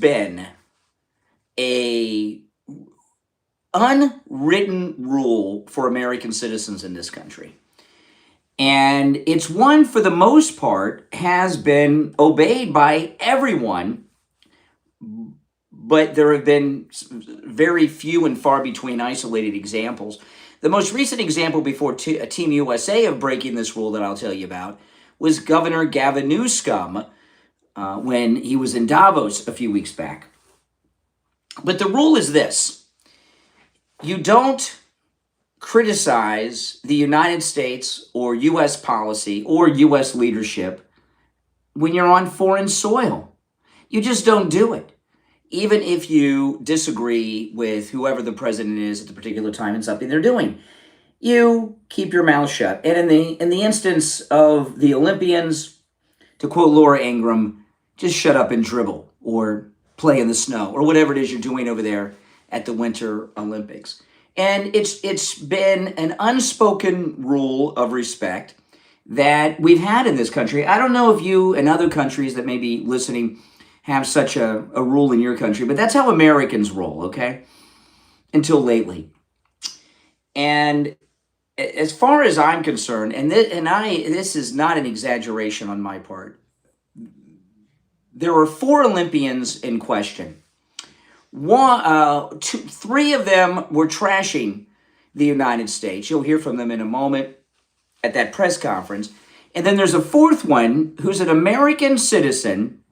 been a unwritten rule for American citizens in this country. And it's one, for the most part, has been obeyed by everyone, but there have been very few and far between isolated examples. The most recent example before Team USA of breaking this rule that I'll tell you about was Governor Gavin Newsom when he was in Davos a few weeks back. But the rule is this: you don't criticize the United States or U.S. policy or U.S. leadership when you're on foreign soil. You just don't do it, even if you disagree with whoever the president is at the particular time in something they're doing. You keep your mouth shut. And in the instance of the Olympians, to quote Laura Ingraham, just shut up and dribble or play in the snow or whatever it is you're doing over there at the Winter Olympics. And it's been an unspoken rule of respect that we've had in this country. I don't know if you and other countries that may be listening have such a rule in your country, but that's how Americans roll, okay? Until lately. And as far as I'm concerned, this is not an exaggeration on my part, there are 4 Olympians in question. Three of them were trashing the United States. You'll hear from them in a moment at that press conference. And then there's a 4th one who's an American citizen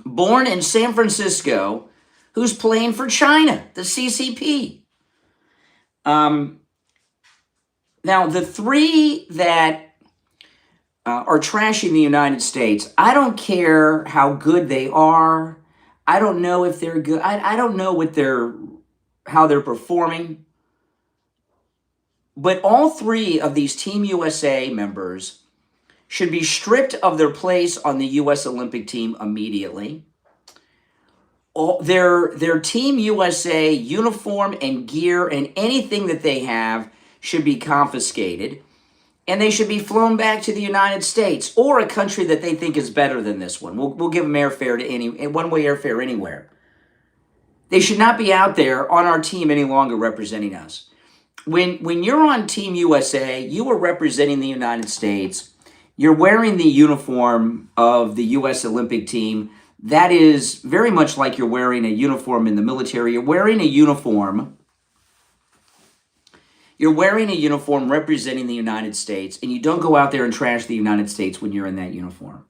born in San Francisco who's playing for China, the CCP. Now, the 3 that are trashing the United States, I don't care how good they are. I don't know if they're good. I don't know how they're performing. But all 3 of these Team USA members should be stripped of their place on the U.S. Olympic team immediately. Their Team USA uniform and gear and anything that they have should be confiscated. And they should be flown back to the United States or a country that they think is better than this one. We'll give them airfare to one-way airfare anywhere. They should not be out there on our team any longer representing us. When you're on Team USA, you are representing the United States. You're wearing the uniform of the U.S. Olympic team. That is very much like you're wearing a uniform in the military. You're wearing a uniform representing the United States, and you don't go out there and trash the United States when you're in that uniform.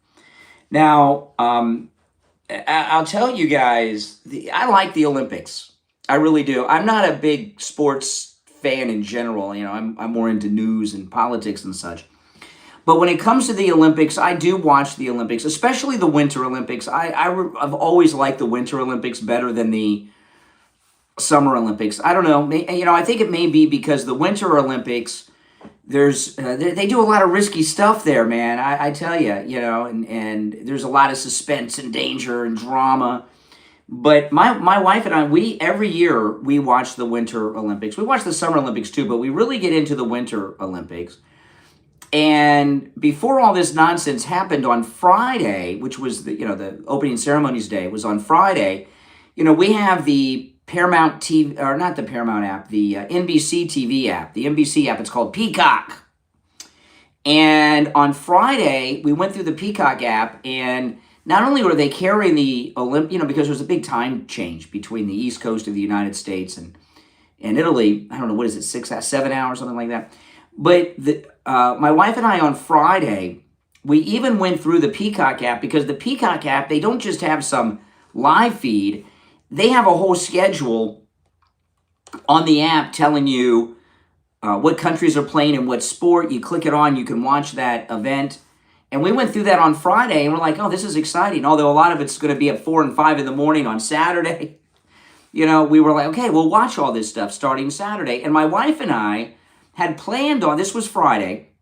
Now, I'll tell you guys, I like the Olympics. I really do. I'm not a big sports fan in general. You know, I'm more into news and politics and such. But when it comes to the Olympics, I do watch the Olympics, especially the Winter Olympics. I've always liked the Winter Olympics better than the Summer Olympics. I don't know. I think it may be because the Winter Olympics, they do a lot of risky stuff there, man. I tell you, and there's a lot of suspense and danger and drama. But my wife and I, every year we watch the Winter Olympics. We watch the Summer Olympics too, but we really get into the Winter Olympics. And before all this nonsense happened on Friday, which was the opening ceremonies day was on Friday, we have the Paramount TV, or not the Paramount app, the NBC TV app, the NBC app. It's called Peacock. And on Friday, we went through the Peacock app, and not only were they carrying the because there's a big time change between the East Coast of the United States and Italy. I don't know, what is it, 7 hours, something like that. But my wife and I on Friday, we even went through the Peacock app, because the Peacock app, they don't just have some live feed. They have a whole schedule on the app telling you what countries are playing and what sport. You click it on, you can watch that event. And we went through that on Friday, and we're like, oh, this is exciting. Although a lot of it's going to be at 4 and 5 in the morning on Saturday. We were like, okay, we'll watch all this stuff starting Saturday. And my wife and I had planned on, this was Friday,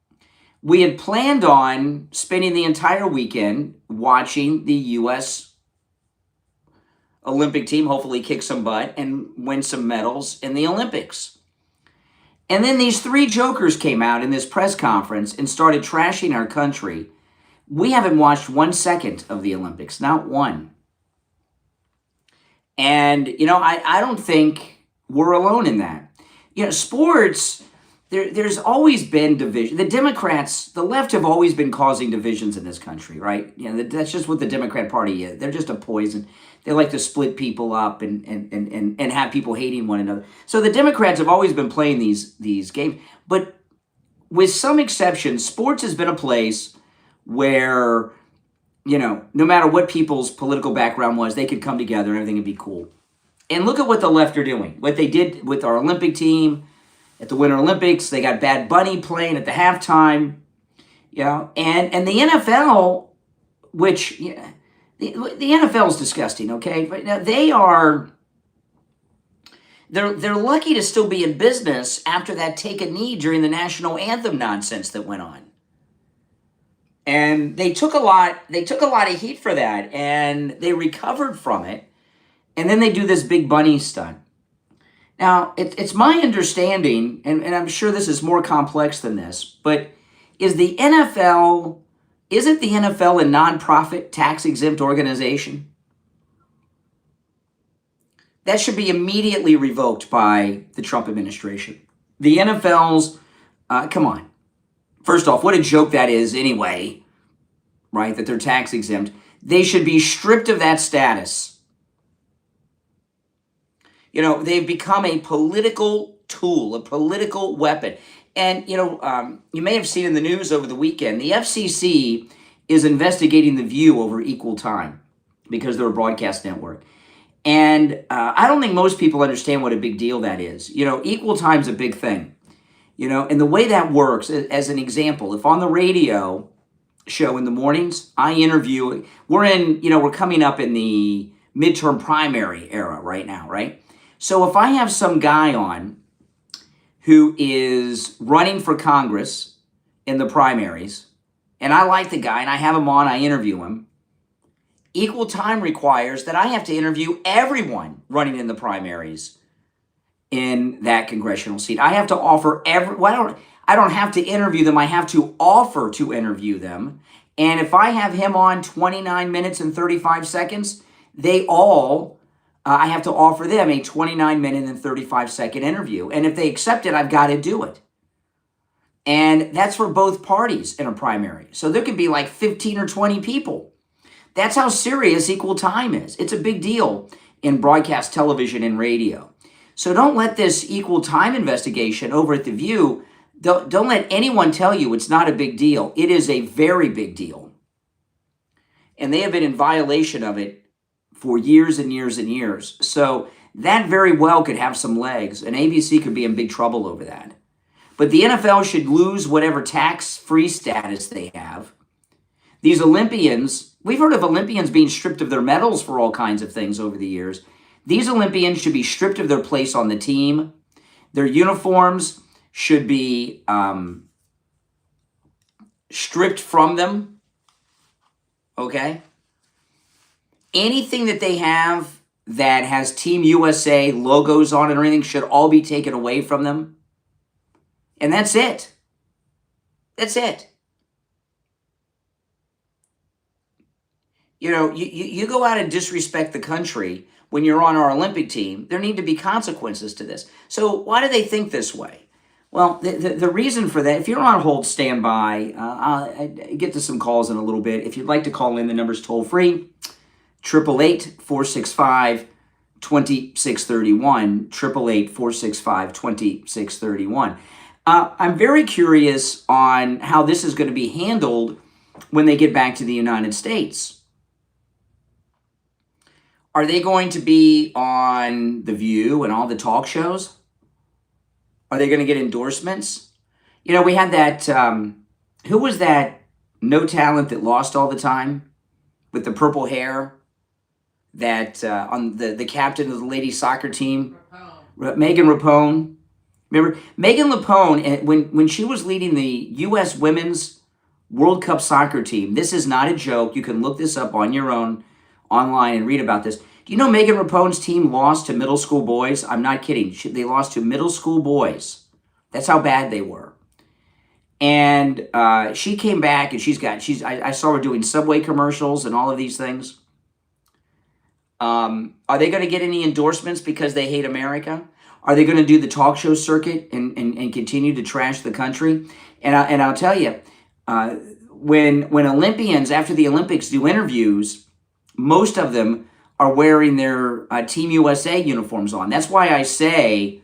we had planned on spending the entire weekend watching the U.S. Olympic team hopefully kick some butt and win some medals in the Olympics. And then these 3 jokers came out in this press conference and started trashing our country. We haven't watched 1 second of the Olympics, not one. And, I don't think we're alone in that. Sports, there's always been division. The Democrats, the left have always been causing divisions in this country, right? That's just what the Democrat Party is. They're just a poison. They like to split people up and have people hating one another. So the Democrats have always been playing these games. But with some exceptions, sports has been a place where, no matter what people's political background was, they could come together and everything would be cool. And look at what the left are doing. What they did with our Olympic team at the Winter Olympics. They got Bad Bunny playing at the halftime. And the NFL, which the NFL is disgusting, okay? But now they're lucky to still be in business after that take a knee during the national anthem nonsense that went on. And they took a lot of heat for that, and they recovered from it. And then they do this big bunny stunt. Now, it's my understanding, and I'm sure this is more complex than this, but isn't the NFL a nonprofit tax-exempt organization? That should be immediately revoked by the Trump administration. The NFL's, come on. First off, what a joke that is anyway, right, that they're tax-exempt. They should be stripped of that status. They've become a political tool, a political weapon. And, you may have seen in the news over the weekend, the FCC is investigating The View over equal time because they're a broadcast network. And I don't think most people understand what a big deal that is. Equal time's a big thing. And the way that works, as an example, if on the radio show in the mornings, I interview, we're coming up in the midterm primary era right now, right? So if I have some guy on who is running for Congress in the primaries, and I like the guy and I have him on, I interview him, equal time requires that I have to interview everyone running in the primaries in that congressional seat. I have to offer I don't have to interview them, I have to offer to interview them. And if I have him on 29 minutes and 35 seconds, I have to offer them a 29-minute and 35-second interview. And if they accept it, I've got to do it. And that's for both parties in a primary. So there could be like 15 or 20 people. That's how serious equal time is. It's a big deal in broadcast television and radio. So don't let this equal time investigation over at The View, don't let anyone tell you it's not a big deal. It is a very big deal. And they have been in violation of it for years and years and years. So that very well could have some legs, and ABC could be in big trouble over that. But the NFL should lose whatever tax-free status they have. These Olympians, we've heard of Olympians being stripped of their medals for all kinds of things over the years. These Olympians should be stripped of their place on the team. Their uniforms should be stripped from them. Okay? Anything that they have that has Team USA logos on it or anything should all be taken away from them. And that's it. That's it. You go out and disrespect the country when you're on our Olympic team. There need to be consequences to this. So why do they think this way? Well, the reason for that, if you're on hold, stand by. I'll get to some calls in a little bit. If you'd like to call in, the number's toll free. 888-465-2631, 888-465-2631. I'm very curious on how this is going to be handled when they get back to the United States. Are they going to be on The View and all the talk shows? Are they going to get endorsements? We had that, who was that no talent that lost all the time with the purple hair? That on the captain of the ladies soccer team, Megan Rapone. Remember Megan Rapone, when she was leading the U.S. Women's World Cup soccer team. This is not a joke. You can look this up on your own online and read about this. Do you know Megan Rapone's team lost to middle school boys? I'm not kidding. They lost to middle school boys. That's how bad they were. And she came back, and I saw her doing Subway commercials and all of these things. Are they going to get any endorsements because they hate America? Are they going to do the talk show circuit and continue to trash the country? And I'll tell you, when Olympians after the Olympics do interviews, most of them are wearing their Team USA uniforms on. That's why I say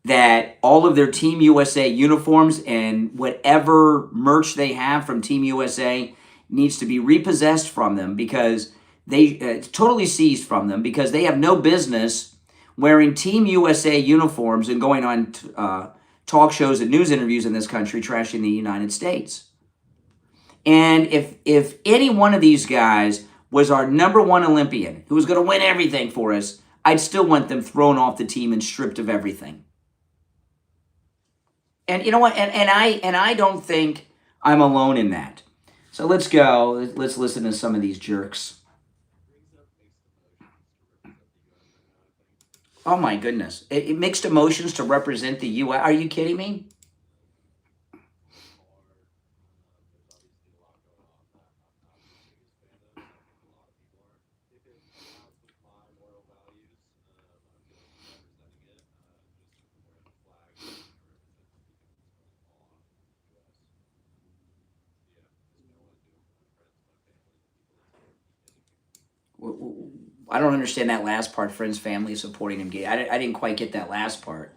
that all of their Team USA uniforms and whatever merch they have from Team USA needs to be repossessed from them, because they totally seized from them, because they have no business wearing Team USA uniforms and going on talk shows and news interviews in this country trashing the United States. And if any one of these guys was our number one Olympian who was going to win everything for us, I'd still want them thrown off the team and stripped of everything. And you know what? And I don't think I'm alone in that. So let's go. Let's listen to some of these jerks. Oh my goodness! It mixed emotions to represent the U.S. Are you kidding me? I don't understand that last part. Friends, family, supporting him. I didn't quite get that last part.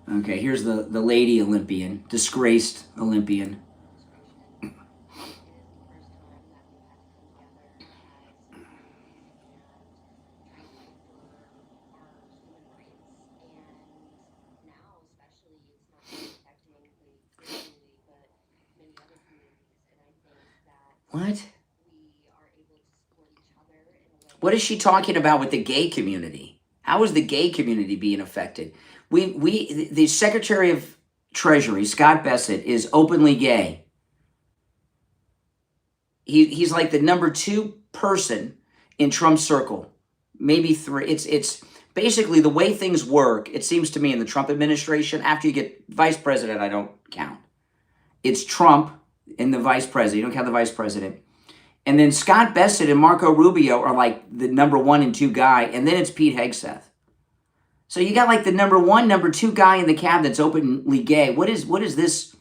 Okay, here's the lady Olympian, disgraced Olympian. What? What is she talking about with the gay community? How is the gay community being affected? The Secretary of Treasury, Scott Bessent, is openly gay. He's like the number 2 person in Trump's circle, maybe 3. It's basically the way things work. It seems to me in the Trump administration, after you get vice president, I don't count. It's Trump and the vice president. You don't count the vice president. And then Scott Bessent and Marco Rubio are like the number 1 and 2 guy, and then it's Pete Hegseth. So you got like the number 1, number 2 guy in the cabinet's openly gay. What is this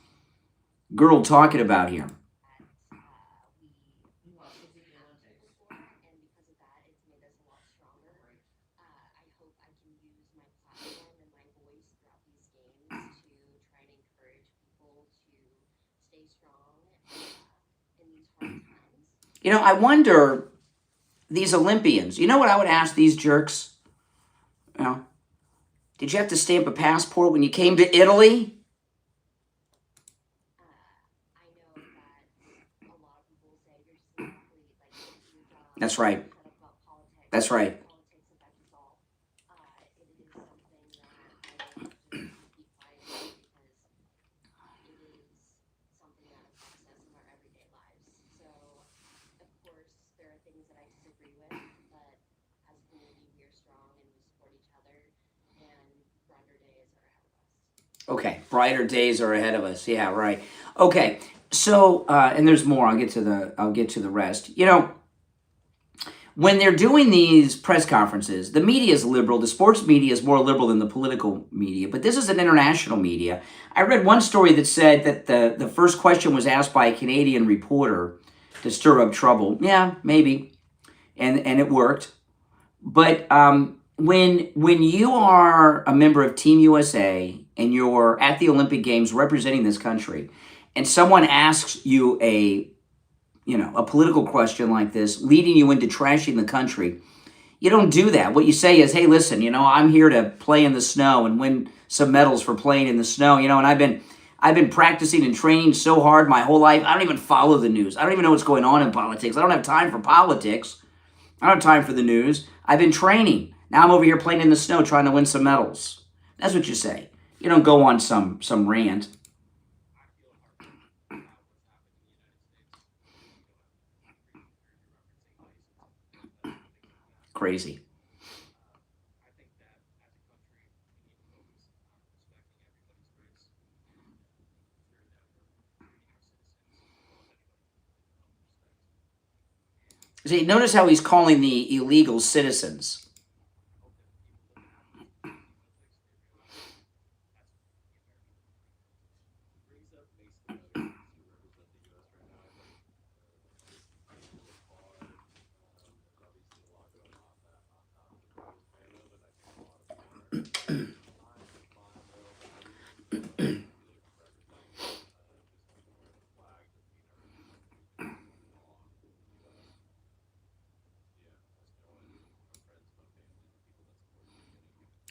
girl talking about here? You know, I wonder, these Olympians, you know what I would ask these jerks? You know, did you have to stamp a passport when you came to Italy? That's right. That's right. Okay, brighter days are ahead of us. Yeah, right. Okay, so and there's more. I'll get to the rest. You know, when they're doing these press conferences, the media is liberal. The sports media is more liberal than the political media, but this is an international media. I read one story that said that the first question was asked by a Canadian reporter to stir up trouble. Yeah, maybe, and it worked. But when you are a member of Team USA and you're at the Olympic Games representing this country, and someone asks you a political question like this, leading you into trashing the country, you don't do that. What you say is, hey, listen, I'm here to play in the snow and win some medals for playing in the snow, and I've been practicing and training so hard my whole life. I don't even follow the news. I don't even know what's going on in politics. I don't have time for politics. I don't have time for the news. I've been training. Now I'm over here playing in the snow trying to win some medals. That's what you say. You don't go on some rant. Crazy. See, notice how he's calling the illegal citizens.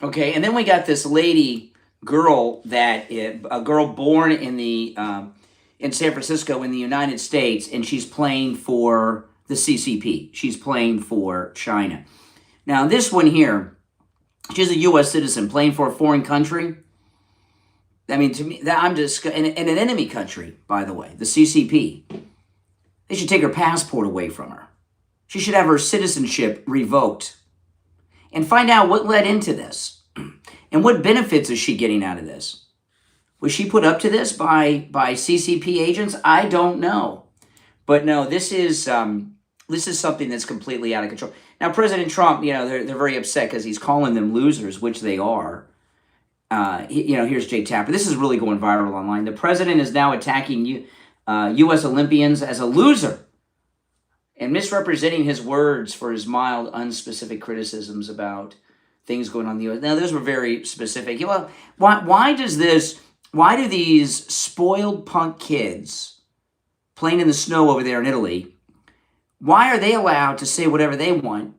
Okay, and then we got this girl a girl born in San Francisco in the United States, and she's playing for the CCP. She's playing for China. Now, this one here, she's a U.S. citizen playing for a foreign country. I mean, to me, I'm just in an enemy country, by the way, the CCP. They should take her passport away from her. She should have her citizenship revoked. And find out what led into this. And what benefits is she getting out of this? Was she put up to this by CCP agents? I don't know. But no, this is something that's completely out of control. Now, President Trump, they're very upset because he's calling them losers, which they are. Here's Jake Tapper. This is really going viral online. The president is now attacking U.S. Olympians as a loser and misrepresenting his words for his mild, unspecific criticisms about things going on in the U.S. Now, those were very specific. Why do these spoiled punk kids playing in the snow over there in Italy, why are they allowed to say whatever they want,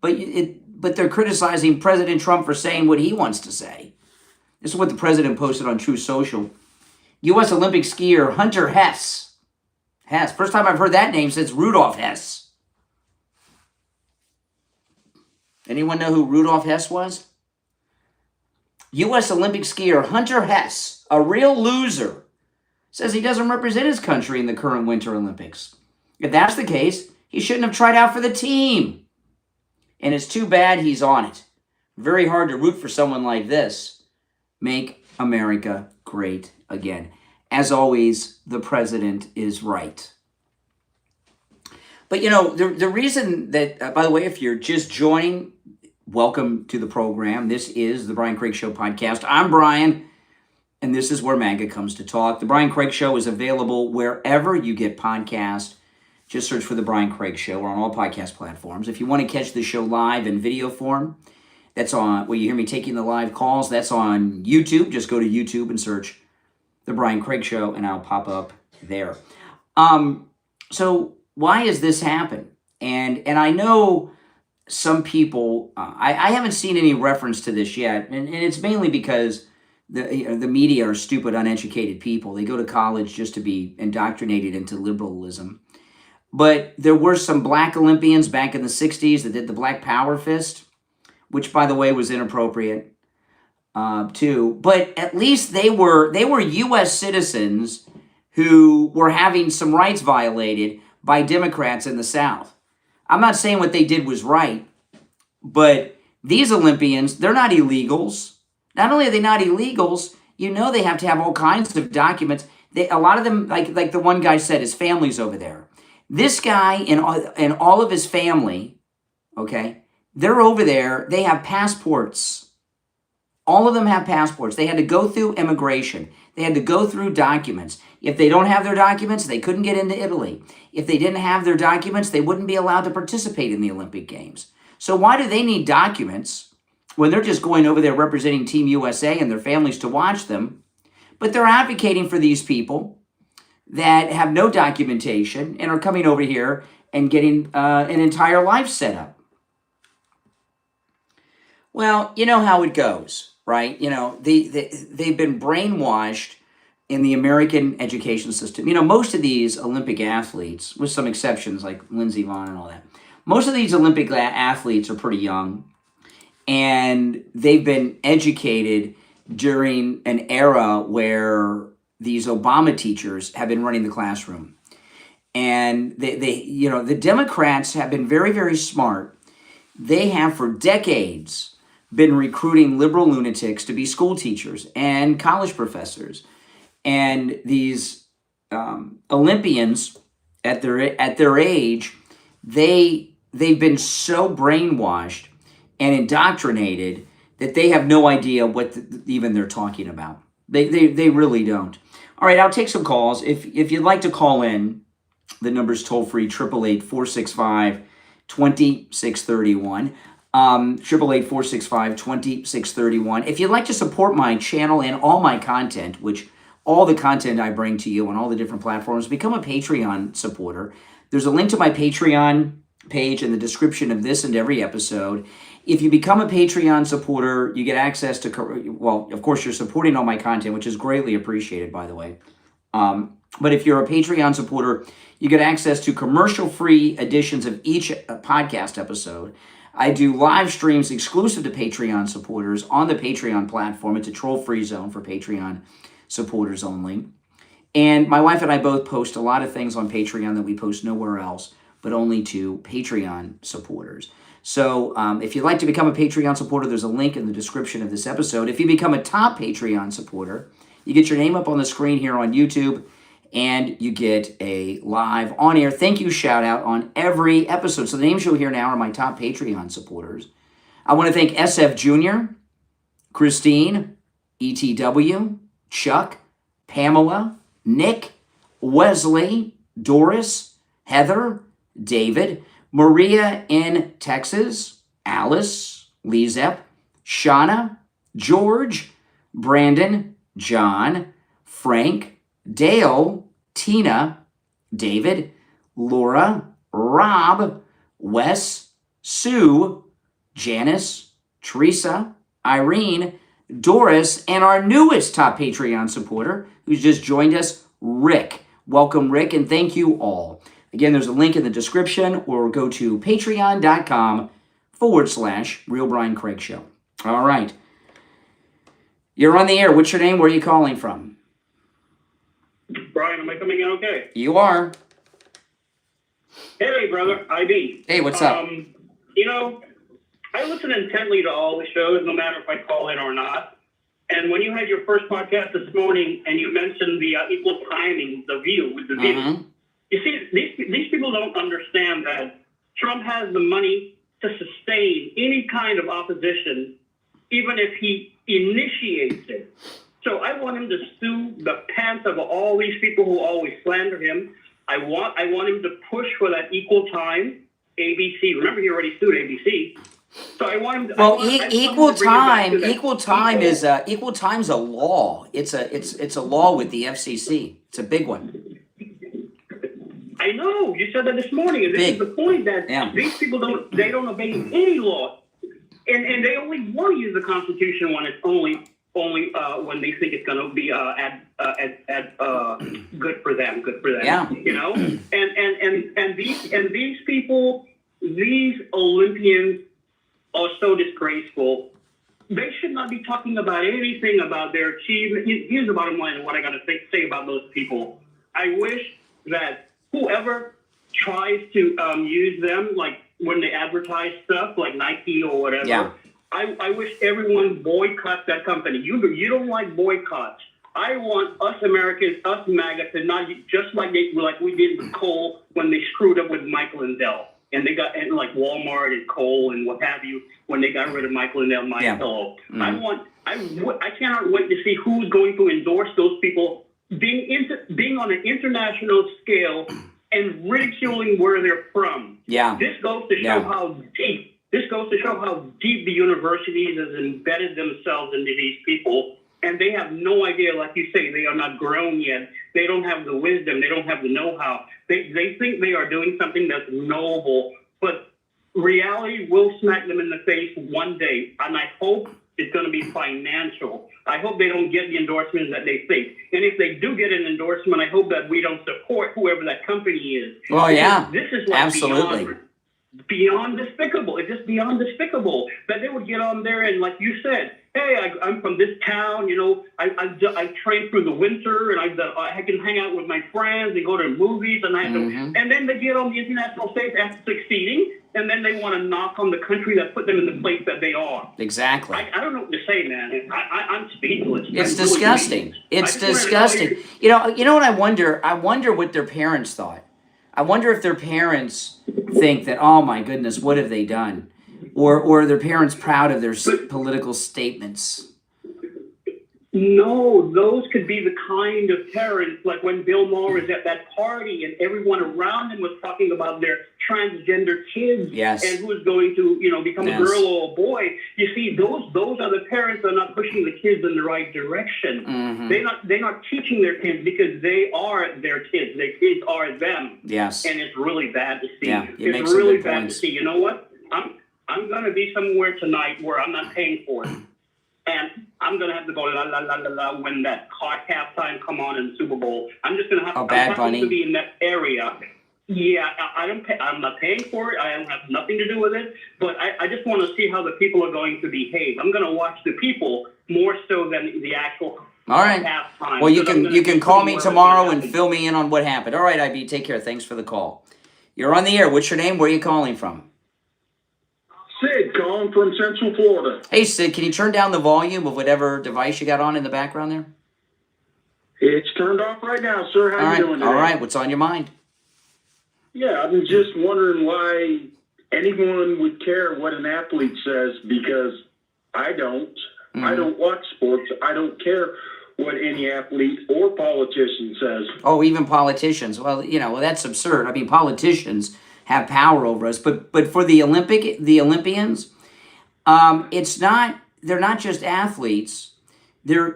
but they're criticizing President Trump for saying what he wants to say? This is what the president posted on True Social. U.S. Olympic skier Hunter Hess. First time I've heard that name since Rudolph Hess. Anyone know who Rudolph Hess was? U.S. Olympic skier Hunter Hess, a real loser, says he doesn't represent his country in the current Winter Olympics. If that's the case, he shouldn't have tried out for the team. And it's too bad he's on it. Very hard to root for someone like this. Make America great again. As always, the president is right. But, the reason that, by the way, if you're just joining, welcome to the program. This is the Brian Craig Show podcast. I'm Brian, and this is where MAGA comes to talk. The Brian Craig Show is available wherever you get podcasts. Just search for the Brian Craig Show. We're on all podcast platforms. If you want to catch the show live in video form, that's on, where you hear me taking the live calls, that's on YouTube. Just go to YouTube and search The Brian Craig Show, and I'll pop up there. So why has this happened? And I know some people, I haven't seen any reference to this yet, and it's mainly because the media are stupid, uneducated people. They go to college just to be indoctrinated into liberalism. But there were some black Olympians back in the 60s that did the Black Power Fist, which, by the way, was inappropriate. Too, but at least they were U.S. citizens who were having some rights violated by Democrats in the South. I'm not saying what they did was right, but these Olympians, they're not illegals. Not only are they not illegals, they have to have all kinds of documents. A lot of them, like the one guy said, his family's over there. This guy and all of his family, okay, they're over there. They have passports. All of them have passports. They had to go through immigration. They had to go through documents. If they don't have their documents, they couldn't get into Italy. If they didn't have their documents, they wouldn't be allowed to participate in the Olympic Games. So why do they need documents when they're just going over there representing Team USA and their families to watch them? But they're advocating for these people that have no documentation and are coming over here and getting an entire life set up. Well, you know how it goes. Right? They've been brainwashed in the American education system. Most of these Olympic athletes, with some exceptions like Lindsey Vonn and all that, most of these Olympic athletes are pretty young, and they've been educated during an era where these Obama teachers have been running the classroom. And the Democrats have been very, very smart. They have for decades been recruiting liberal lunatics to be school teachers and college professors. And these Olympians at their age, they've been so brainwashed and indoctrinated that they have no idea what even they're talking about. They really don't. All right, I'll take some calls. If you'd like to call in, the number's toll free, 888-465-2631. 888-465-2631. If you'd like to support my channel and all my content, which all the content I bring to you on all the different platforms, become a Patreon supporter. There's a link to my Patreon page in the description of this and every episode. If you become a Patreon supporter, you get access to, well, of course, you're supporting all my content, which is greatly appreciated, by the way. But if you're a Patreon supporter, you get access to commercial-free editions of each podcast episode. I do live streams exclusive to Patreon supporters on the Patreon platform. It's a troll-free zone for Patreon supporters only. And my wife and I both post a lot of things on Patreon that we post nowhere else, but only to Patreon supporters. So if you'd like to become a Patreon supporter, there's a link in the description of this episode. If you become a top Patreon supporter, you get your name up on the screen here on YouTube, and you get a live on-air thank you shout-out on every episode. So the names you'll hear now are my top Patreon supporters. I want to thank SFjr, Christine, ETW, Chuck, Pamela, Nick, Wesley, Doris, Heather, David, Maria in Texas, Alice, LeeZep, Shawna, George, Brandon, John, Frank, Dale, Tina, David, Laura, Rob, Wes, Sue, Janice, Teresa, Irene, Doris, and our newest top Patreon supporter who's just joined us, Rick. Welcome, Rick, and thank you all. Again, there's a link in the description, or go to patreon.com/Real Brian Craig Show. All right. You're on the air. What's your name? Where are you calling from? Brian, am I coming in okay? You are. Hey, brother. IB. Hey, what's up? You know, I listen intently to all the shows, no matter if I call in or not. And when you had your first podcast this morning and you mentioned the equal timing, the view with the view, you see, these people don't understand that Trump has the money to sustain any kind of opposition, even if he initiates it. So I want him to sue the pants of all these people who always slander him. I want him to push for that equal time. ABC. Remember, he already sued ABC. So I want him to. Well, equal time's a law. It's a law with the FCC. It's a big one. I know. You said that this morning, and this is the point that these people don't obey any law, and they only want to use the Constitution when it's only when they think it's going to be good for them. Yeah. You know, and these people, these Olympians, are so disgraceful. They should not be talking about anything about their achievement. Here's the bottom line of what I got to say about those people. I wish that whoever tries to use them, like when they advertise stuff like Nike or whatever. Yeah. I wish everyone boycotts that company. You don't like boycotts. I want us Americans, us MAGA, to not just like we did with Cole when they screwed up with Michael and Dell, and they got like Walmart and Cole and what have you when they got rid of Michael and Dell, My Pillow. I cannot wait to see who's going to endorse those people being on an international scale and ridiculing where they're from. Yeah. This goes to show how deep. This goes to show how deep the universities has embedded themselves into these people, and they have no idea, like you say, they are not grown yet. They don't have the wisdom. They don't have the know-how. They think they are doing something that's noble, but reality will smack them in the face one day, and I hope it's going to be financial. I hope they don't get the endorsement that they think. And if they do get an endorsement, I hope that we don't support whoever that company is. Well, yeah, this is like absolutely. Beyond despicable. It's just beyond despicable that they would get on there and, like you said, hey, I'm from this town, you know, I train through the winter, and I can hang out with my friends and go to movies, and and then they get on the international stage after succeeding, and then they want to knock on the country that put them in the place that they are. Exactly. I don't know what to say, man. I'm speechless. It's disgusting. It's disgusting. You know what I wonder? I wonder what their parents thought. I wonder if their parents think that, oh my goodness, what have they done? Or are their parents proud of their political statements? No, those could be the kind of parents, like when Bill Maher was at that party and everyone around him was talking about their transgender kids and who's going to, become a girl or a boy. You see, those are the parents that are not pushing the kids in the right direction. Mm-hmm. They're not teaching their kids because they are their kids. Their kids are them. Yes. And it's really bad to see. Yeah, it's really bad to see. You know what? I'm going to be somewhere tonight where I'm not paying for it. And I'm going to have to go la la la la la when that halftime come on in the Super Bowl. I'm just going to have to be in that area. Yeah, I'm not paying for it. I don't have nothing to do with it. But I just want to see how the people are going to behave. I'm going to watch the people more so than the actual halftime. Well, you can call me tomorrow and fill me in on what happened. All right, IB, take care. Thanks for the call. You're on the air. What's your name? Where are you calling from? Sid, calling from Central Florida. Hey, Sid, can you turn down the volume of whatever device you got on in the background there? It's turned off right now, sir. How you doing today? All right, what's on your mind? Yeah, I'm just wondering why anyone would care what an athlete says, because I don't. Mm-hmm. I don't watch sports. I don't care what any athlete or politician says. Oh, even politicians. Well, that's absurd. I mean, politicians have power over us, but for the Olympians, they're not just athletes.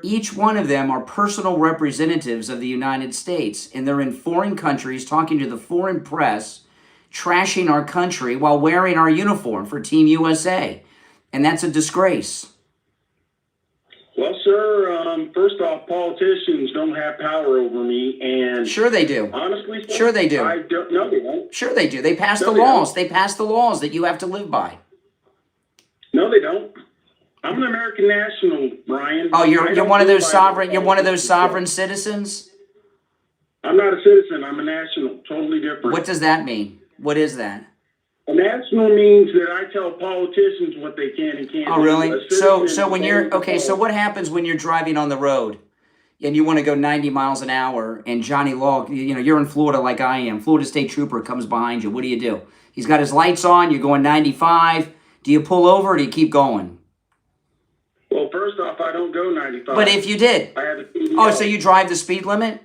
Each one of them are personal representatives of the United States, and they're in foreign countries talking to the foreign press, trashing our country while wearing our uniform for Team USA, and that's a disgrace. Well, sir, first off, politicians don't have power over me, and sure they do. Honestly, sir, sure they do. I don't. No, they won't. Sure they do. They pass the laws. They pass the laws that you have to live by. No, they don't. I'm an American national, Brian. Oh, you're one of those sovereign. You're one of those sovereign citizens. I'm not a citizen. I'm a national. Totally different. What does that mean? What is that? A national means that I tell politicians what they can and can't do. Oh, really? So when you're so what happens when you're driving on the road and you want to go 90 miles an hour and Johnny Law, you're in Florida like I am. Florida State Trooper comes behind you. What do? He's got his lights on. You're going 95. Do you pull over or do you keep going? Well, first off, I don't go 95. But if you did, I have a CDL. Oh, so you drive the speed limit?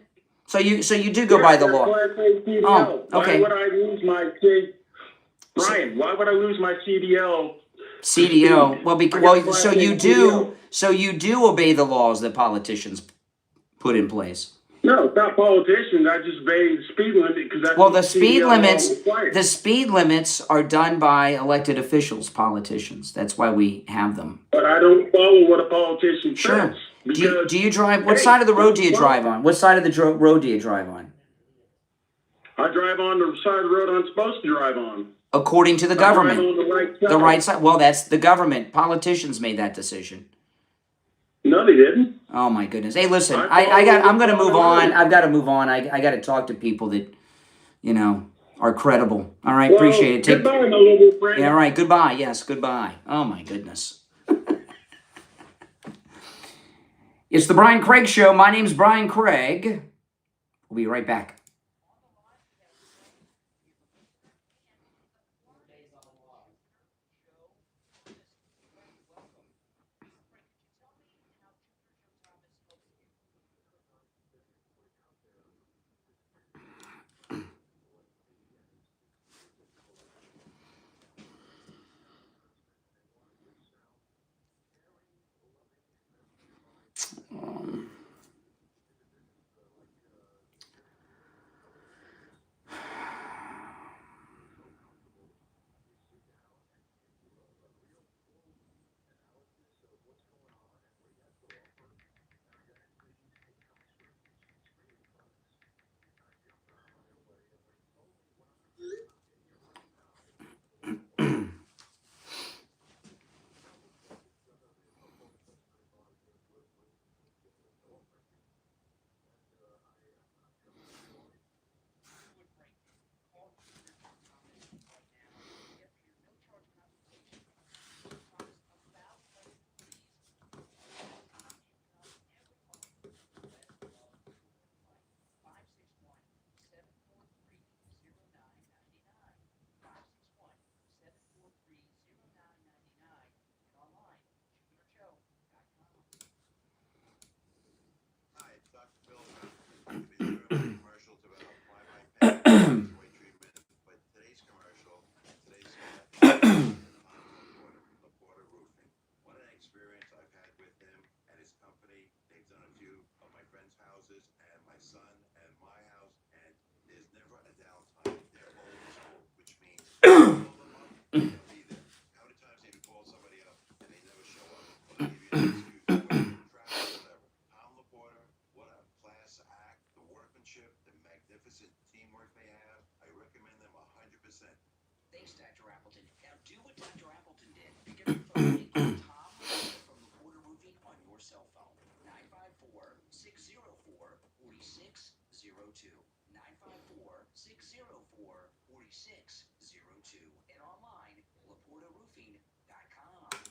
So you do go by the law. Oh, okay. Why would I lose my Brian? Why would I lose my CDL? Well, so you do obey the laws that politicians put in place. No, it's not politicians. I just obey the speed limit because that's the speed limits are done by elected officials, politicians. That's why we have them. But I don't follow what a politician says. Do you drive? What side of the road do you drive on? What side of the road do you drive on? I drive on the side of the road I'm supposed to drive on. According to the government. I drive on the right side. The right side. Well, that's the government. Politicians made that decision. No, they didn't. Oh my goodness! Hey, listen, I'm going to move on. I've got to move on. I got to talk to people that, are credible. All right, appreciate it. Goodbye, my little friend. Yeah, all right. Goodbye. Yes, goodbye. Oh my goodness. It's the Brian Craig Show. My name's Brian Craig. We'll be right back. Thanks, Dr. Appleton. Now do what Dr. Appleton did. Pick up the phone and call Tom from LaPorta Roofing on your cell phone. 954-604-4602. 954-604-4602. And online, LaPortaRoofing.com.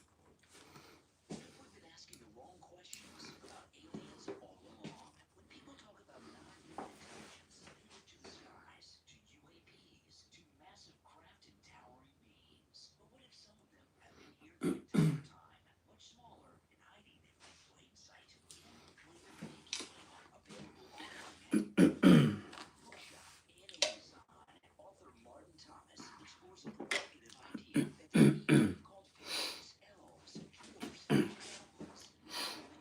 We've been asking the wrong questions about aliens all along. When people talk about non-human intelligence, they look to the skies, to UAPs, to massive craft and towering beings. But what if some of them have been here the entire time, much smaller and hiding in plain sight? Available online Bookshop and Amazon. Author Martin Thomas explores a provocative idea that there are beings called fairies, elves, dwarfs, and goblins.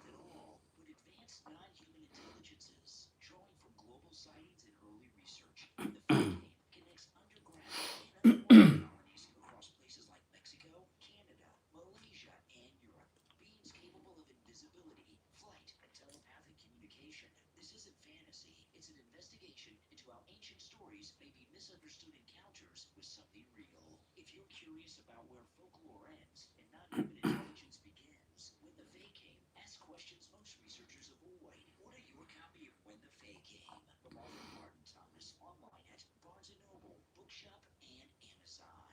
With it all, with advanced non-human intelligences, drawing from global sightings and early research, the Fae connects underground and underwater colonies across places like Mexico, Canada, Malaysia, and Europe. Beings capable of invisibility, flight, and telepathic communication. This isn't fantasy. It's an investigation into how ancient stories may be misunderstood encounters with something real. If you're curious about where folklore ends and non-human intelligence begins, When the Fae Came, ask questions most researchers avoid. Order your copy of When the Fae Came from author Martin Thomas online at Barnes & Noble, Bookshop, and Amazon.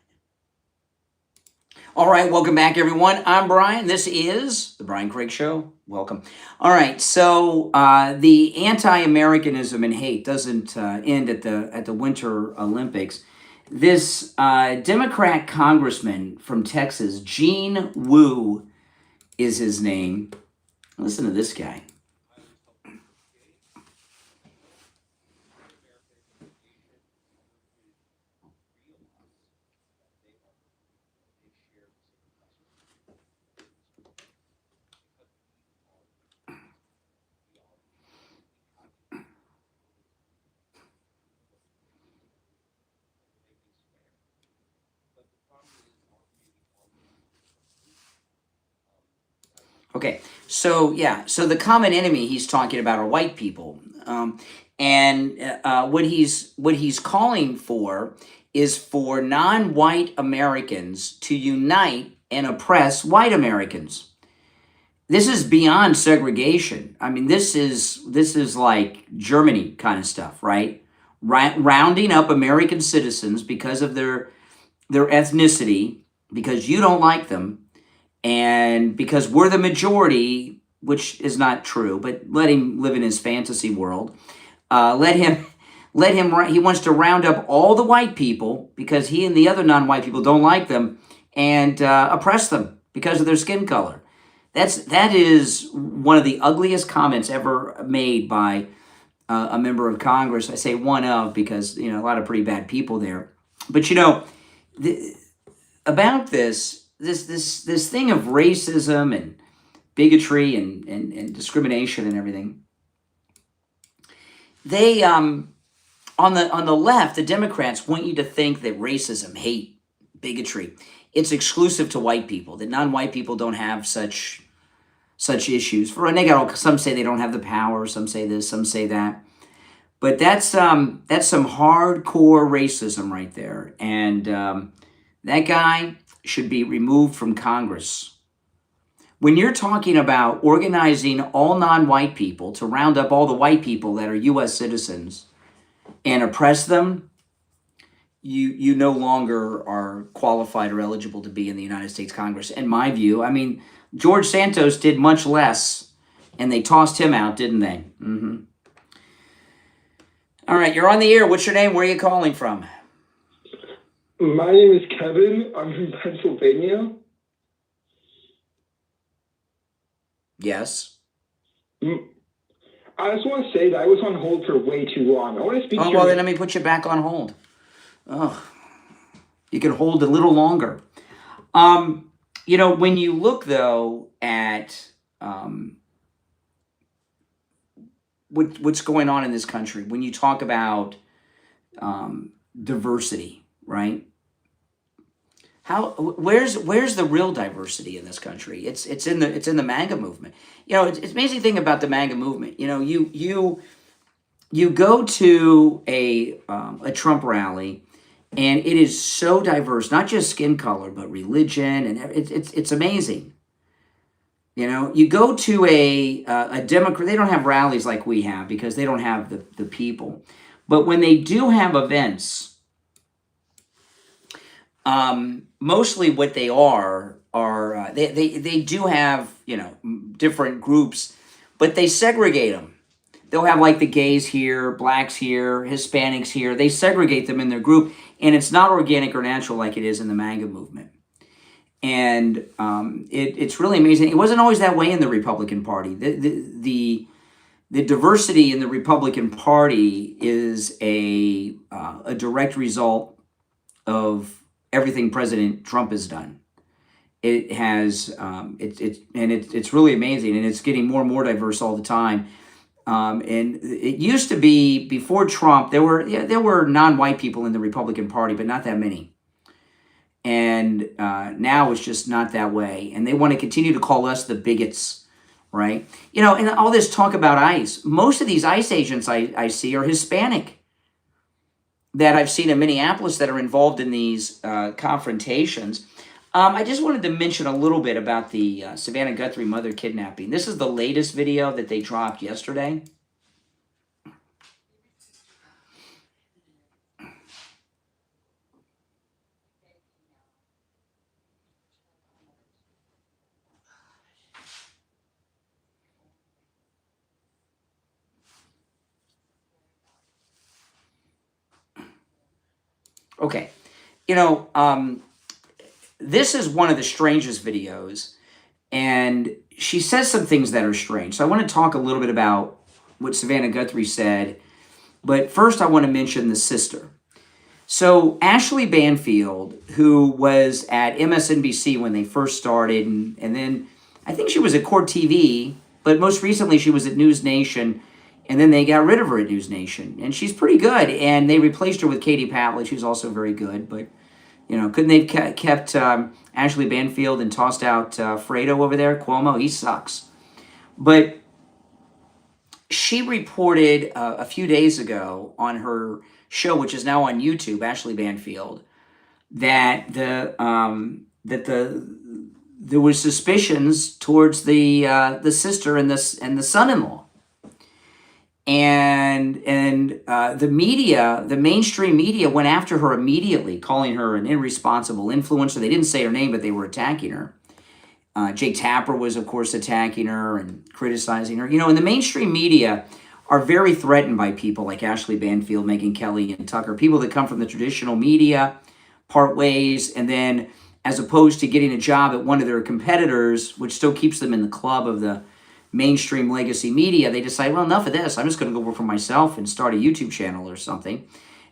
All right, welcome back, everyone. I'm Brian. This is the Brian Craig Show. Welcome. All right, so the anti-Americanism and hate doesn't end at the Winter Olympics. This Democrat congressman from Texas, Gene Wu, is his name. Listen to this guy. Okay, so the common enemy he's talking about are white people, and what he's calling for is for non-white Americans to unite and oppress white Americans. This is beyond segregation. I mean, this is like Germany kind of stuff, right? Rounding up American citizens because of their ethnicity, because you don't like them. And because we're the majority, which is not true, but let him live in his fantasy world. Let him. He wants to round up all the white people because he and the other non-white people don't like them, and oppress them because of their skin color. That is one of the ugliest comments ever made by a member of Congress. I say one of because a lot of pretty bad people there. But about this thing of racism and bigotry and discrimination and everything. They on the left, the Democrats want you to think that racism, hate, bigotry, it's exclusive to white people. That non-white people don't have such issues. Some say they don't have the power. Some say this. Some say that. But that's some hardcore racism right there. And that guy should be removed from Congress. When you're talking about organizing all non-white people to round up all the white people that are U.S. citizens and oppress them, you no longer are qualified or eligible to be in the United States Congress. In my view, I mean, George Santos did much less, and they tossed him out, didn't they? Mm-hmm. All right, you're on the air. What's your name? Where are you calling from? My name is Kevin. I'm from Pennsylvania. Yes. I just want to say that I was on hold for way too long. I want to speak to you. Well, then let me put you back on hold. Oh, you can hold a little longer. When you look, though, at what's going on in this country, when you talk about diversity, right? Where's the real diversity in this country? It's in the MAGA movement. It's amazing thing about the MAGA movement. You go to a Trump rally, And it is so diverse, not just skin color, but religion, and it's amazing. You know, you go to a Democrat, they don't have rallies like we have because they don't have the people. But when they do have events, mostly what they are they do have, you know, different groups, but they segregate them. They'll have like the gays here, blacks here, Hispanics here. They segregate them in their group, and it's not organic or natural like it is in the MAGA movement. And it's really amazing. It wasn't always that way in the Republican Party. The diversity in the Republican Party is a direct result of everything President Trump has done. It has it's really amazing, and it's getting more and more diverse all the time. And it used to be before Trump, there were non-white people in the Republican Party, but not that many. And now it's just not that way. And they want to continue to call us the bigots, right? You know, and all this talk about ICE. Most of these ICE agents I see are Hispanic that I've seen in Minneapolis that are involved in these confrontations. I just wanted to mention a little bit about the Savannah Guthrie mother kidnapping. This is the latest video that they dropped yesterday. Okay, you know, this is one of the strangest videos, and she says some things that are strange. So I want to talk a little bit about what Savannah Guthrie said, but first I want to mention the sister. So Ashley Banfield, who was at MSNBC when they first started, and then I think she was at Court TV, but most recently she was at News Nation, and then they got rid of her at News Nation. And she's pretty good, and they replaced her with Katie Pavlich, who's also very good, but you know, couldn't they have kept Ashley Banfield and tossed out Fredo over there? Cuomo, he sucks. But she reported a few days ago on her show, which is now on YouTube, Ashley Banfield, that there was suspicions towards the sister and the son-in-law. And the media, the mainstream media, went after her immediately, calling her an irresponsible influencer. They didn't say her name, but they were attacking her. Jake Tapper was, of course, attacking her and criticizing her. You know, and the mainstream media are very threatened by people like Ashley Banfield, Megyn Kelly, and Tucker, people that come from the traditional media, part ways, and then as opposed to getting a job at one of their competitors, which still keeps them in the club of the mainstream legacy media, they decide, well, enough of this. I'm just going to go work for myself and start a YouTube channel or something.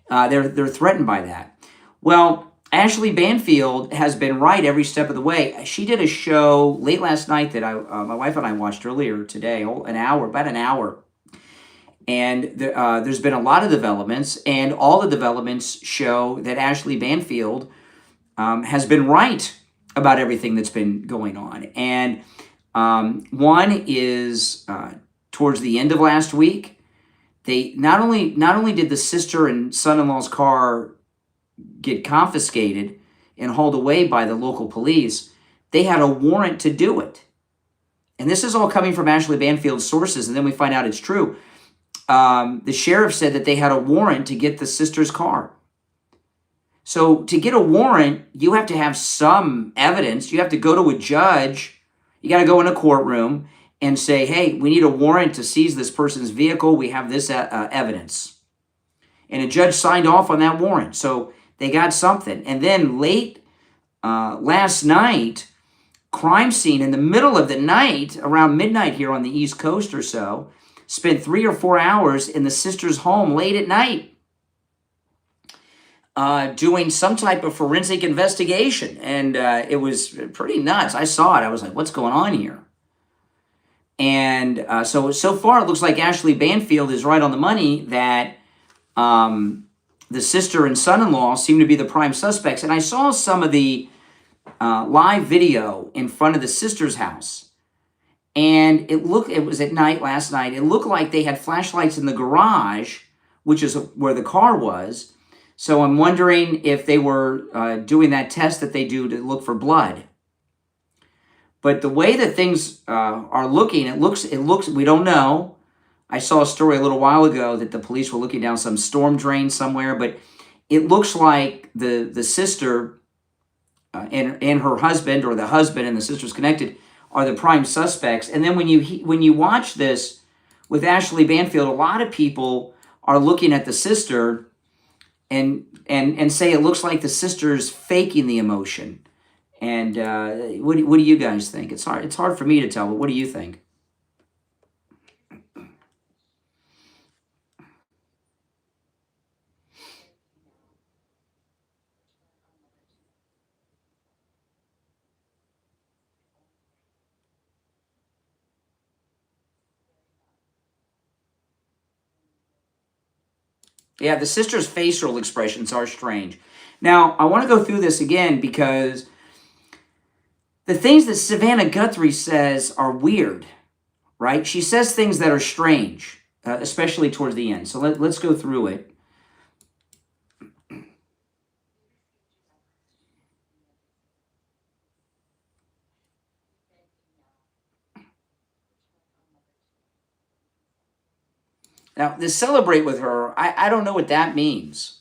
They're threatened by that. Well, Ashley Banfield has been right every step of the way. She did a show late last night that my wife and I watched earlier today, about an hour. And there's been a lot of developments, and all the developments show that Ashley Banfield has been right about everything that's been going on. And one is towards the end of last week, they not only did the sister and son-in-law's car get confiscated and hauled away by the local police, they had a warrant to do it. And this is all coming from Ashley Banfield's sources, and then we find out it's true. The sheriff said that they had a warrant to get the sister's car. So to get a warrant, you have to have some evidence. You have to go to a judge. You got to go in a courtroom and say, hey, we need a warrant to seize this person's vehicle. We have this evidence. And a judge signed off on that warrant. So they got something. And then late last night, crime scene in the middle of the night, around midnight here on the East Coast or so, spent 3 or 4 hours in the sister's home late at night doing some type of forensic investigation. And it was pretty nuts. I saw it. I was like, what's going on here? And so far, it looks like Ashley Banfield is right on the money that the sister and son-in-law seem to be the prime suspects. And I saw some of the live video in front of the sister's house. And it was at night last night. It looked like they had flashlights in the garage, which is where the car was. So I'm wondering if they were doing that test that they do to look for blood. But the way that things are looking, it looks, we don't know. I saw a story a little while ago that the police were looking down some storm drain somewhere, but it looks like the sister and her husband, or the husband and the sister's connected, are the prime suspects. And then when you watch this with Ashley Banfield, a lot of people are looking at the sister and say it looks like the sister's faking the emotion. And what do you guys think? It's hard for me to tell, but what do you think? Yeah, the sister's facial expressions are strange. Now, I want to go through this again because the things that Savannah Guthrie says are weird, right? She says things that are strange, especially towards the end. So let's go through it. Now, to celebrate with her, I don't know what that means.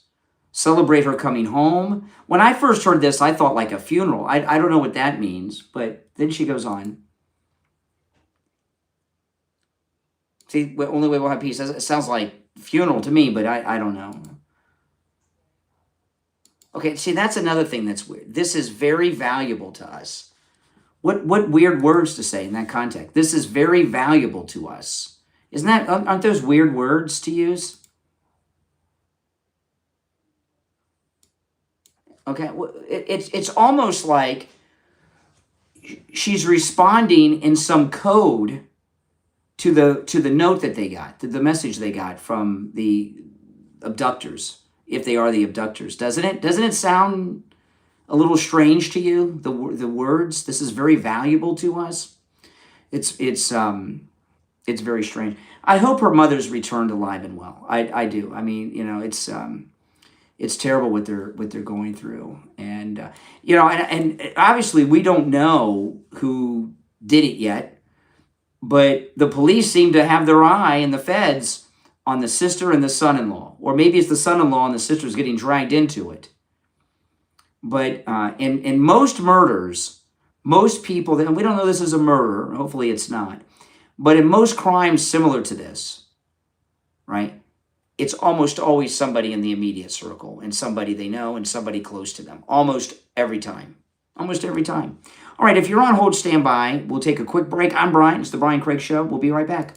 Celebrate her coming home. When I first heard this, I thought like a funeral. I don't know what that means, but then she goes on. See, the only way we'll have peace. It sounds like funeral to me, but I don't know. Okay, see, that's another thing that's weird. This is very valuable to us. What weird words to say in that context. This is very valuable to us. Aren't those weird words to use? Okay, it's almost like she's responding in some code to the note that they got, to the message they got from the abductors, if they are the abductors. Doesn't it sound a little strange to you? The words, this is very valuable to us. It's very strange. I hope her mother's returned alive and well. I do. I mean, it's terrible what they're going through, and and obviously we don't know who did it yet, but the police seem to have their eye, and the feds, on the sister and the son-in-law, or maybe it's the son-in-law and the sister's getting dragged into it. But in most murders, most people, and we don't know this is a murder. Hopefully, it's not. But in most crimes similar to this, right, it's almost always somebody in the immediate circle and somebody they know and somebody close to them. Almost every time. Almost every time. All right, if you're on hold, stand by. We'll take a quick break. I'm Brian. It's the Brian Craig Show. We'll be right back.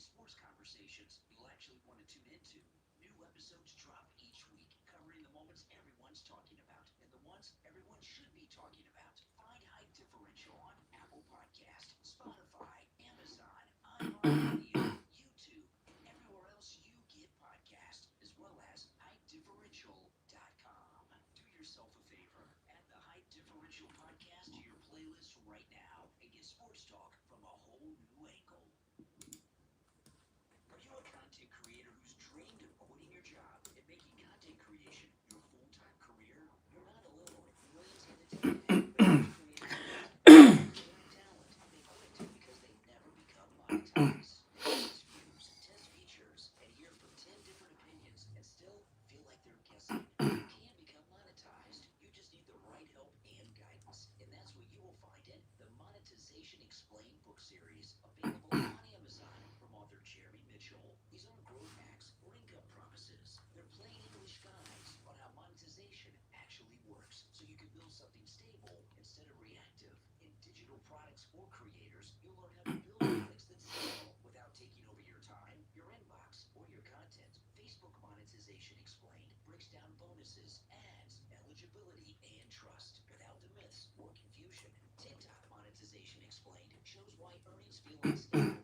Sports conversations you'll actually want to tune into. New episodes drop each week. one's talking about and the ones everyone should be talking about. Find High Differential on Apple Podcast, Spotify, Amazon, iHeartRadio, YouTube, and everywhere else you get podcasts, as well as highdifferential.com. Do yourself a favor, add the High Differential podcast to your playlist right now and get sports talk from a whole new angle. Are you a content creator who's dreamed of quitting your job and making content creation your full-time career? You're not alone. Millions have attempted it, but most creators talent. They quit because they never become monetized. Test views, test features, and hear from 10 different opinions and still feel like they're guessing. You can become monetized. You just need the right help and guidance. And that's what you will find in the Monetization Explained book series, available on Amazon from author Jeremy Mitchell. These aren't growth hacks or income promises. They're plain English guides on how monetization actually works, so you can build something stable instead of reactive. In digital products for creators, you'll learn how to build products that sell without taking over your time, your inbox, or your content. Facebook Monetization Explained breaks down bonuses, ads, eligibility, and trust without the myths or confusion. TikTok Monetization Explained shows why earnings feel unstable,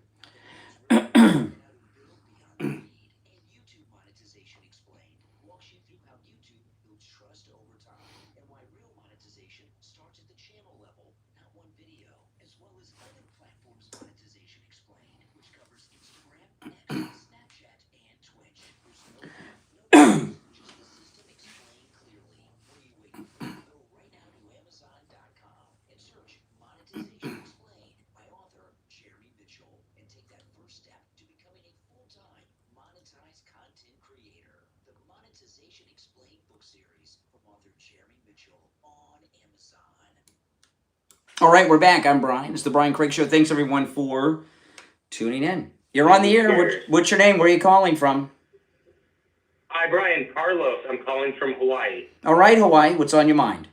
how the numbers really work, and how to build beyond the feed. And YouTube Monetization Explained walks you through how YouTube builds trust over time and why real monetization starts at the channel level, not one video, as well as other platforms Monetization Explained, which covers Instagram, X, Snapchat, and Twitch. There's no just the system explained clearly. What are you waiting for? Go right now to Amazon.com and search Monetization Explained by author Jeremy Mitchell and take that first step to becoming a full-time monetized content creator. The Monetization Explained book series from author Jeremy Mitchell on Amazon. All right, we're back. I'm Brian. It's the Brian Craig Show. Thanks, everyone, for tuning in. You're on the air. What's your name? Where are you calling from? Hi, Brian. Carlos. I'm calling from Hawaii. All right, Hawaii. What's on your mind?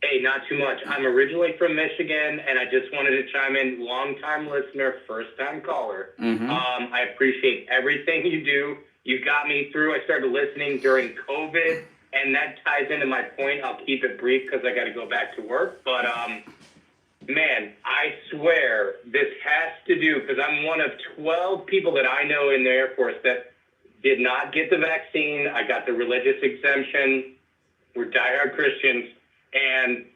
Hey, not too much. I'm originally from Michigan, and I just wanted to chime in. Long-time listener, first-time caller. I appreciate everything you do. You got me through. I started listening during COVID, and that ties into my point. I'll keep it brief because I got to go back to work. But, man, I swear this has to do, because I'm one of 12 people that I know in the Air Force that did not get the vaccine. I got the religious exemption. We're diehard Christians. And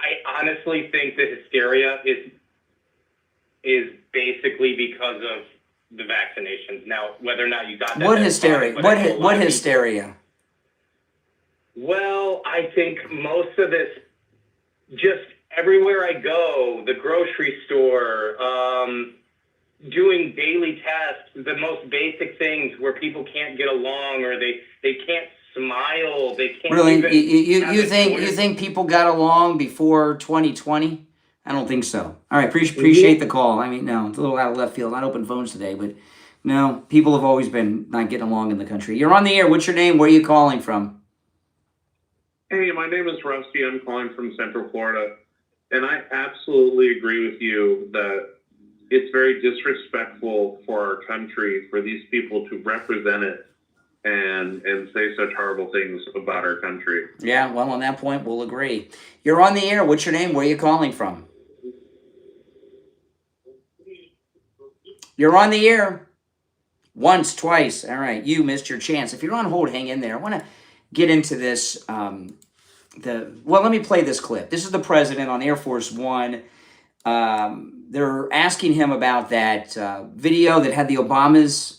I honestly think the hysteria is basically because of the vaccinations. Now, whether or not you got that. What hysteria? What hysteria? Well, I think most of this, just everywhere I go, the grocery store, doing daily tasks, the most basic things where people can't get along or they can't smile, they can't Really? even You think people got along before 2020? I don't think so. All right, appreciate the call. I mean, no, it's a little out of left field. Not open phones today, but no, people have always been not getting along in the country. You're on the air. What's your name? Where are you calling from? Hey, my name is Rusty. I'm calling from Central Florida. And I absolutely agree with you that it's very disrespectful for our country for these people to represent it and say such horrible things about our country. Yeah, well, on that point, we'll agree. You're on the air. What's your name? Where are you calling from? You're on the air. Once, twice. All right, you missed your chance. If you're on hold, hang in there. I want to get into this. Let me play this clip. This is the president on Air Force One. They're asking him about that video that had the Obamas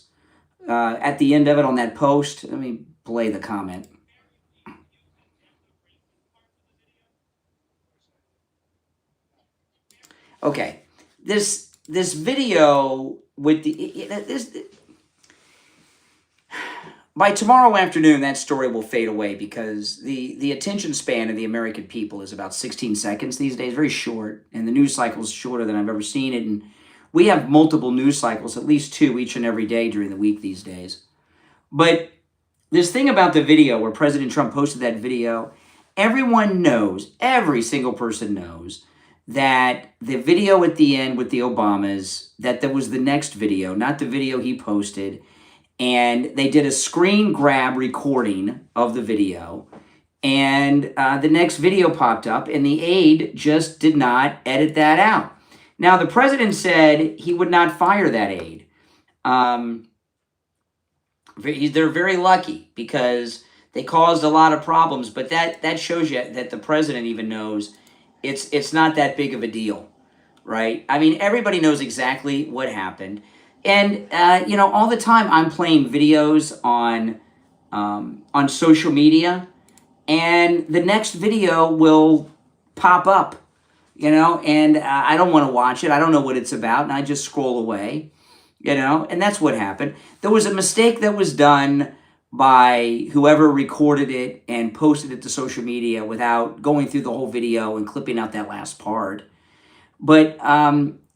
at the end of it on that post. Let me play the comment. Okay, this video with by tomorrow afternoon, that story will fade away because the attention span of the American people is about 16 seconds these days, very short, and the news cycle is shorter than I've ever seen it. And we have multiple news cycles, at least 2 each and every day during the week these days. But this thing about the video where President Trump posted that video, everyone knows, every single person knows, that the video at the end with the Obamas, that was the next video, not the video he posted. And they did a screen grab recording of the video. And the next video popped up, and the aide just did not edit that out. Now, the president said he would not fire that aide. They're very lucky because they caused a lot of problems, but that shows you that the president even knows it's not that big of a deal, right? I mean, everybody knows exactly what happened. And, all the time I'm playing videos on social media, and the next video will pop up, and I don't want to watch it. I don't know what it's about, and I just scroll away, and that's what happened. There was a mistake that was done by whoever recorded it and posted it to social media without going through the whole video and clipping out that last part. But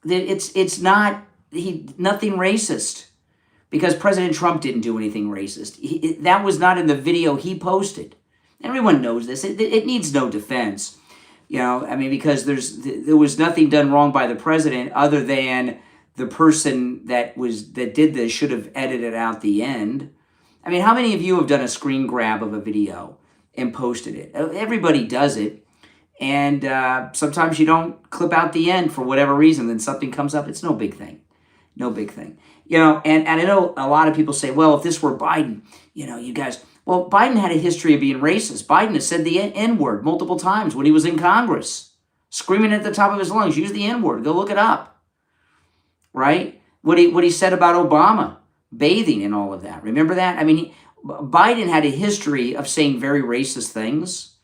it's not nothing racist, because President Trump didn't do anything racist. That was not in the video he posted. Everyone knows this. It needs no defense, because there was nothing done wrong by the president other than the person that did this should have edited out the end. I mean, how many of you have done a screen grab of a video and posted it? Everybody does it. And sometimes you don't clip out the end for whatever reason, then something comes up. It's no big thing. No big thing. And I know a lot of people say, well, if this were Biden, you guys, well, Biden had a history of being racist. Biden has said the N-word multiple times when he was in Congress, screaming at the top of his lungs, use the N-word, go look it up, right? What he said about Obama, bathing and all of that. Remember that? I mean, Biden had a history of saying very racist things.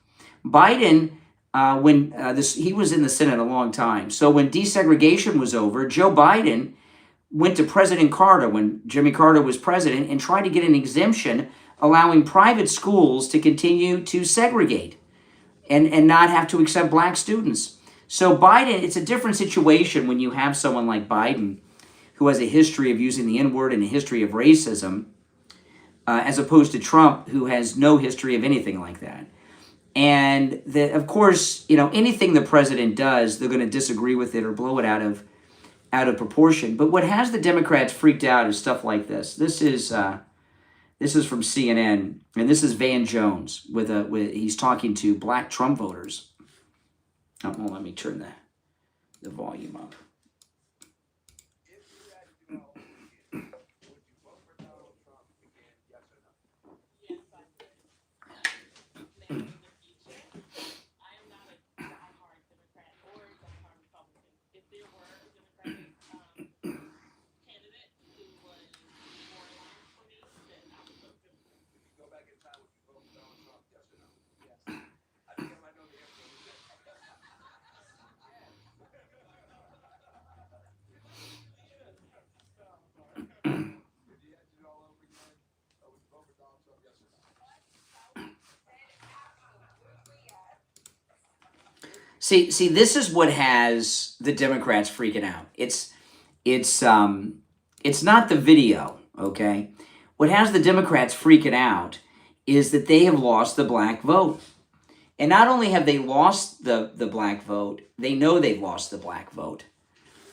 Biden, he was in the Senate a long time. So when desegregation was over, Joe Biden went to President Carter when Jimmy Carter was president and tried to get an exemption allowing private schools to continue to segregate and not have to accept black students. So Biden, it's a different situation when you have someone like Biden who has a history of using the N-word and a history of racism, as opposed to Trump, who has no history of anything like that. And of course, anything the president does, they're going to disagree with it or blow it out of proportion. But what has the Democrats freaked out is stuff like this. This is from CNN, and this is Van Jones he's talking to black Trump voters. Oh, well, let me turn the volume up. See, this is what has the Democrats freaking out. It's not the video, okay? What has the Democrats freaking out is that they have lost the black vote. And not only have they lost the black vote, they know they've lost the black vote,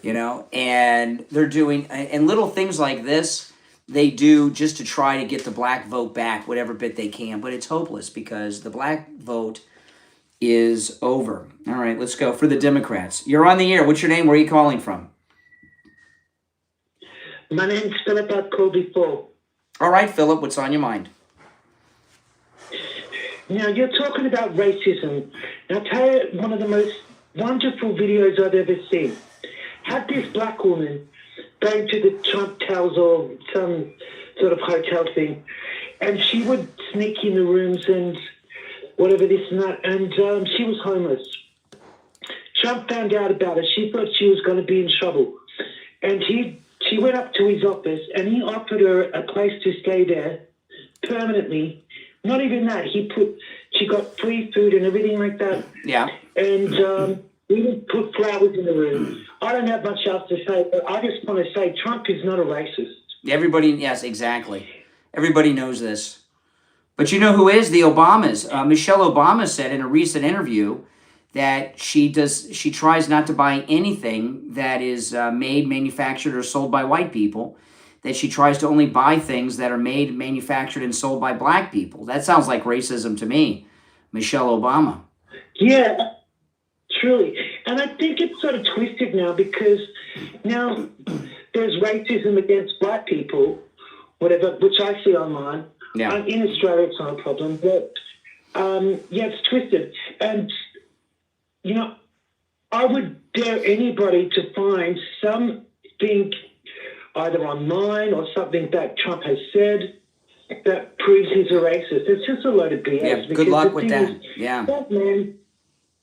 and they're doing, and little things like this, they do just to try to get the black vote back, whatever bit they can, but it's hopeless because the black vote is over. All right, let's go for the Democrats. You're on the air. What's your name? Where are you calling from? My name's Philip. I've called before. All right, Philip, what's on your mind? Now, you're talking about racism. I'll tell you one of the most wonderful videos I've ever seen. Had this black woman going to the Trump Towers or some sort of hotel thing, and she would sneak in the rooms and whatever this and that, and she was homeless. Trump found out about it. She thought she was going to be in trouble. And she went up to his office, and he offered her a place to stay there permanently. Not even that. She got free food and everything like that. Yeah. And we would put flowers in the room. I don't have much else to say, but I just want to say Trump is not a racist. Yes, exactly. Everybody knows this. But you know who is? The Obamas. Michelle Obama said in a recent interview that she tries not to buy anything that is made, manufactured, or sold by white people, that she tries to only buy things that are made, manufactured, and sold by black people. That sounds like racism to me. Michelle Obama. Yeah, truly. And I think it's sort of twisted now because now there's racism against black people, whatever, which I see online. Yeah. In Australia, it's not a problem. But, yeah, it's twisted. And, you know, I would dare anybody to find something either online or something that Trump has said that proves he's a racist. It's just a load of BS. Yeah, good luck with that. Yeah. That man,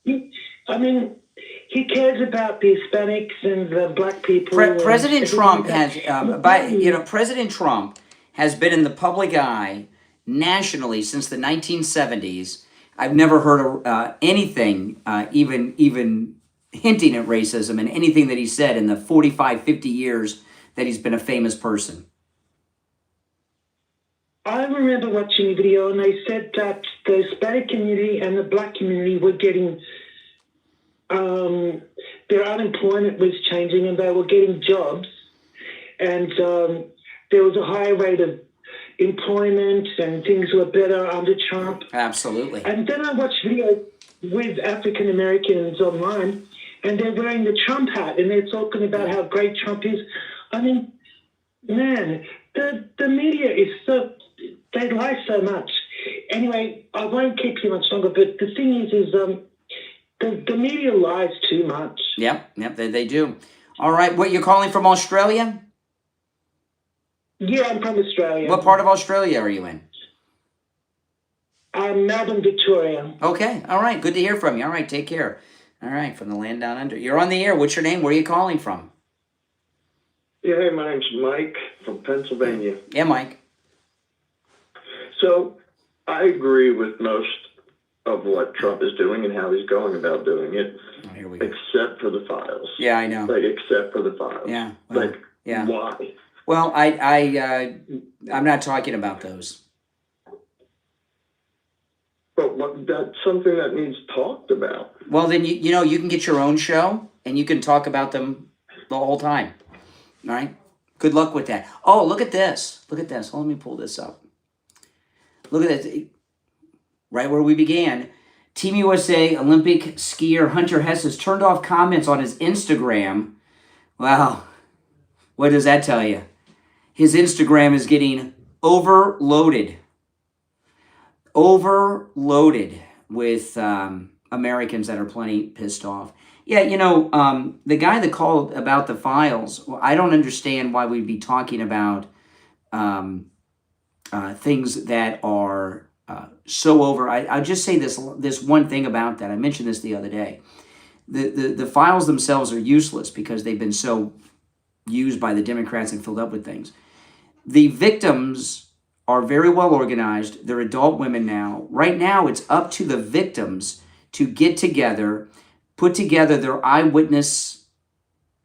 he cares about the Hispanics and the black people. President Trump has, President Trump has been in the public eye nationally since the 1970s. I've never heard anything, even hinting at racism in anything that he said in the 45, 50 years that he's been a famous person. I remember watching a video and they said that the Hispanic community and the black community were getting, their unemployment was changing and they were getting jobs. And there was a higher rate of employment and things were better under Trump. Absolutely. And then I watched videos with African Americans online and they're wearing the Trump hat and they're talking about how great Trump is. I mean, man, the media is so, they lie so much. Anyway, I won't keep you much longer, but the thing is the media lies too much. Yep, they do. All right, what, you're calling from Australia? Yeah, I'm from Australia. What part of Australia are you in? Melbourne, Victoria. Okay, all right, good to hear from you. All right, take care. All right, from the land down under. You're on the air. What's your name? Where are you calling from? Yeah, hey, my name's Mike from Pennsylvania. Yeah, Mike. So I agree with most of what Trump is doing and how he's going about doing it, Oh, here we go. except for the files. Yeah, I know. Like, except for the files. Yeah. Well, Like, yeah. why? Well, I'm not talking about those. But that's something that needs talked about. Well, then you can get your own show and you can talk about them the whole time. All right. Good luck with that. Oh, look at this. Look at this. Let me pull this up. Look at that. Right where we began. Team USA Olympic skier Hunter Hess has turned off comments on his Instagram. Wow. What does that tell you? His Instagram is getting overloaded. Overloaded with Americans that are plenty pissed off. Yeah, the guy that called about the files, well, I don't understand why we'd be talking about things that are so over. I'll just say this one thing about that. I mentioned this the other day. The files themselves are useless because they've been so used by the Democrats and filled up with things. The victims are very well organized. They're adult women now. Right now, it's up to the victims to get together, put together their eyewitness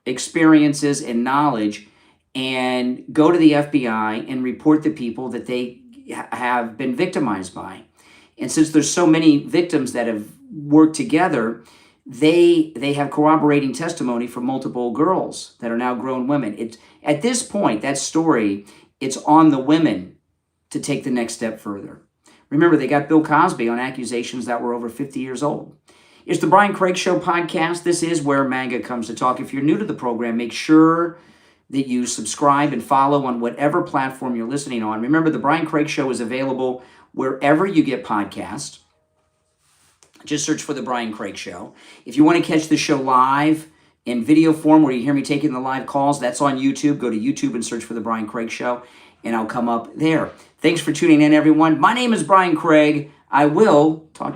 experiences and knowledge, and go to the FBI and report the people that they have been victimized by. And since there's so many victims that have worked together, they have corroborating testimony from multiple girls that are now grown women. It's at this point, that story, it's on the women to take the next step further. Remember, they got Bill Cosby on accusations that were over 50 years old. It's the Brian Craig Show podcast. This is where MAGA comes to talk. If you're new to the program, make sure that you subscribe and follow on whatever platform you're listening on. Remember, the Brian Craig Show is available wherever you get podcasts. Just search for the Brian Craig Show. If you want to catch the show live in video form where you hear me taking the live calls, that's on YouTube. Go to YouTube and search for the Brian Craig Show, and I'll come up there. Thanks for tuning in, everyone. My name is Brian Craig. I will talk to you.